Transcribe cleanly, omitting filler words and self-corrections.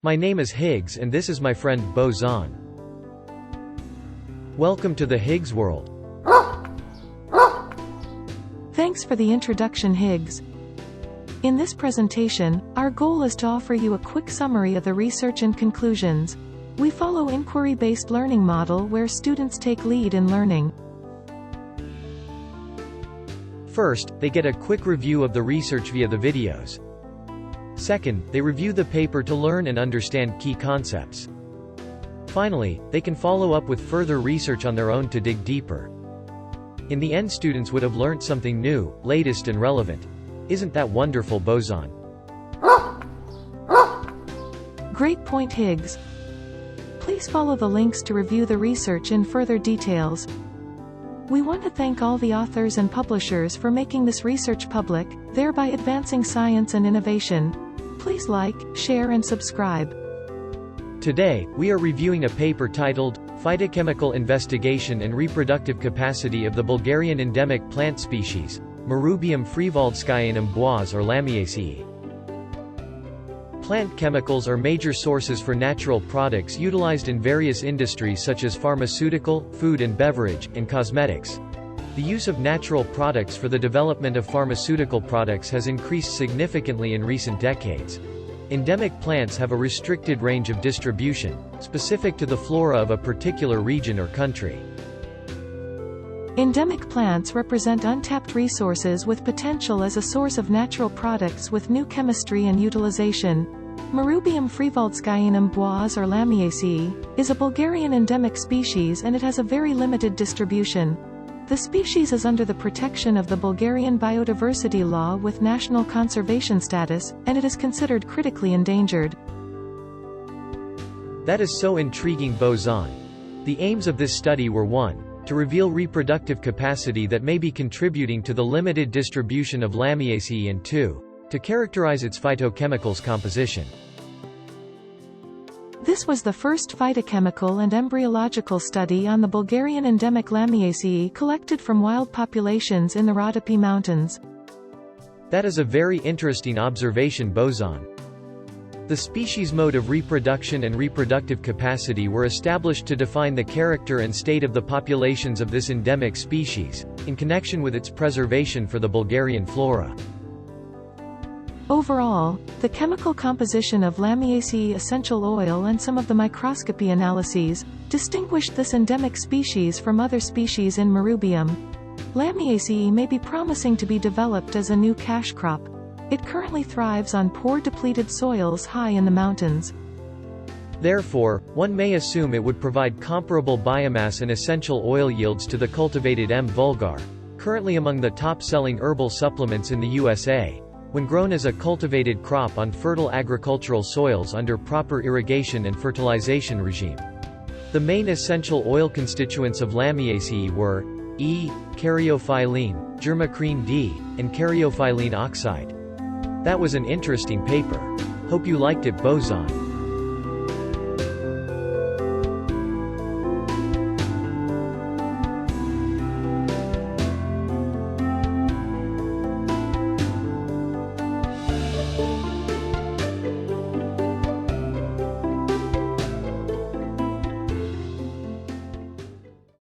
My name is Higgs and this is my friend Boson. Welcome to the Higgs world. Thanks for the introduction, Higgs. In this presentation, our goal is to offer you a quick summary of the research and conclusions. We follow inquiry-based learning model where students take lead in learning. First, they get a quick review of the research via the videos. Second, they review the paper to learn and understand key concepts. Finally, they can follow up with further research on their own to dig deeper. In the end, students would have learned something new, latest and relevant. Isn't that wonderful, Boson? Great point, Higgs. Please follow the links to review the research in further details. We want to thank all the authors and publishers for making this research public, thereby advancing science and innovation. Please like, share and subscribe. Today, we are reviewing a paper titled, Phytochemical Investigation and Reproductive Capacity of the Bulgarian Endemic Plant Species, Marrubium friwaldskyanum Boiss or Lamiaceae. Plant chemicals are major sources for natural products utilized in various industries such as pharmaceutical, food and beverage, and cosmetics. The use of natural products for the development of pharmaceutical products has increased significantly in recent decades. Endemic plants have a restricted range of distribution, specific to the flora of a particular region or country. Endemic plants represent untapped resources with potential as a source of natural products with new chemistry and utilization. Marrubium friwaldskyanum Boiss or Lamiaceae is a Bulgarian endemic species and it has a very limited distribution. The species is under the protection of the Bulgarian Biodiversity Law with national conservation status, and it is considered critically endangered. That is so intriguing, Boson. The aims of this study were 1. To reveal reproductive capacity that may be contributing to the limited distribution of Lamiaceae and 2. To characterize its phytochemicals composition. This was the first phytochemical and embryological study on the Bulgarian endemic Lamiaceae collected from wild populations in the Rodopi Mountains. That is a very interesting observation, Boson. The species mode of reproduction and reproductive capacity were established to define the character and state of the populations of this endemic species, in connection with its preservation for the Bulgarian flora. Overall, the chemical composition of Lamiaceae essential oil and some of the microscopy analyses distinguished this endemic species from other species in Marrubium. Lamiaceae may be promising to be developed as a new cash crop. It currently thrives on poor depleted soils high in the mountains. Therefore, one may assume it would provide comparable biomass and essential oil yields to the cultivated M. vulgar, currently among the top-selling herbal supplements in the USA, when grown as a cultivated crop on fertile agricultural soils under proper irrigation and fertilization regime. The main essential oil constituents of Lamiaceae were E. caryophyllene, germacrene D, and caryophyllene oxide. That was an interesting paper. Hope you liked it, Boson.